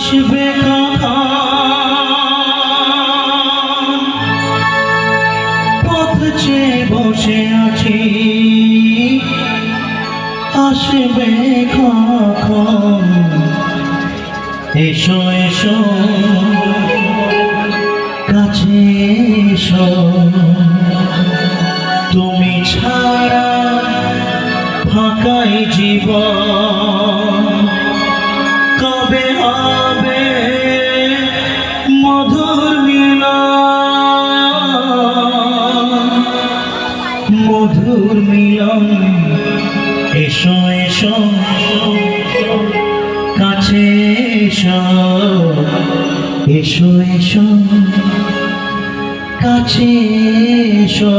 আসবে পথ চেয়ে বসে আছি, আসবে কখন? এসো এসো কাছে এসো, তুমি ছাড়া ফাঁকাই জীবন। কবে হবে মধুর মিলন, মধুর মিলন? এসো এসো কাছে এসো, এসো এসো কাছে এসো।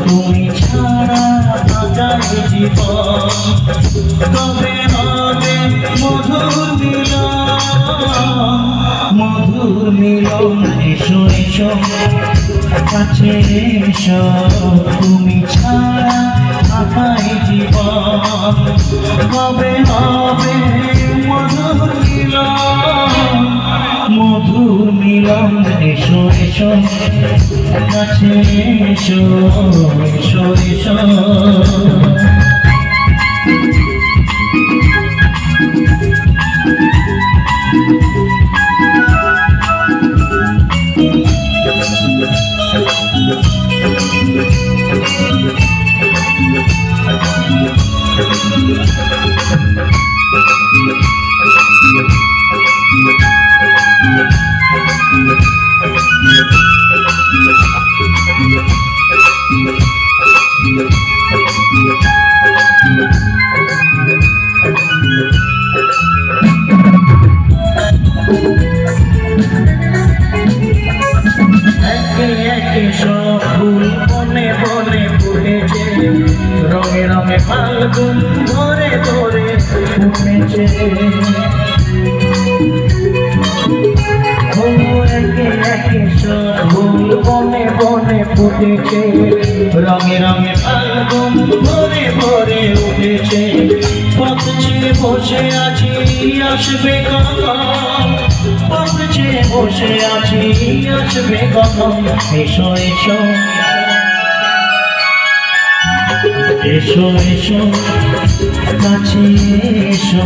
তুমি ছাড়া ফাঁকাই জীবন। কবে হবে মধুর মিলন, মধুর মিলন? এসো এসো কাছে এসো, তুমি ছাড়া ফাঁকাই জীবন। কবে হবে মধুর মিলন, মধুর মিলন? এসো এসো কাছে এসো, এসো এসো। ফুল বনে বনে ফুটেছে, রঙে রঙে ফাল্গুন ধরে ধরে ফুটেছে। একে একে সব ফুল বনে বনে ফুটেছে, রঙে রঙে ফাল্গুন ভরে ভরে উঠেছে। পথ চেয়ে বসে আছি, আসবে কখন? পথ চেয়ে বসে আছি, আসবে কখন? এসো এসো, এসো এসো কাছে এসো,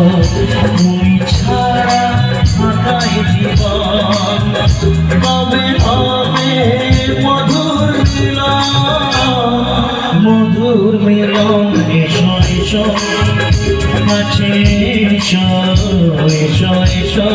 তুমি ছাড়া ফাঁকাই জীবন। কবে হবে মধুর মিলন, মধুর মিলন? এসো এসো কাছে এসো, এসো এসো।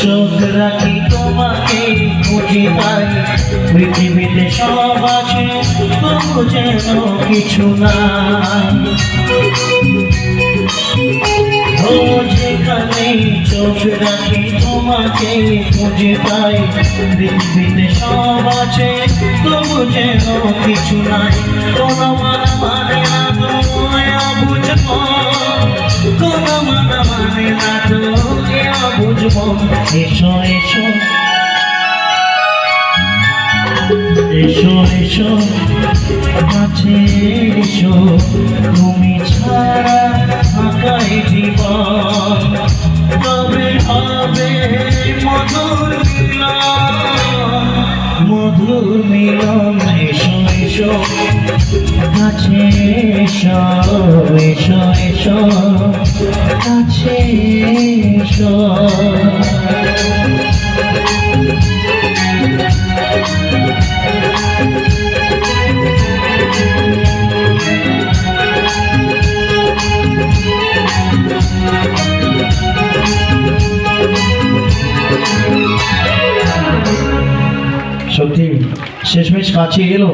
চোখ রাখি তোমাকে খুঁজে পাই, পৃথিবীতে সব আছে তবু যেন কিছু নাই। যেখানে চোখ রাখি তোমাকে খুঁজে পাই, পৃথিবীতে সব আছে তবু যেন কিছু নাই, কোনো মানা মানে না তো বুঝব, কোনো মানা মানে না তো বুঝব। এসো এসো এসো এসো কাছে এসো, তুমি ছাড়া থাকাই জীবন, তবে হবে মধুর মিলন, মধুর মিলন। এসো এসো কাছে এসো, এসো এসো কাছে এসো। সত্যি শেষমেশ কাছে এলো।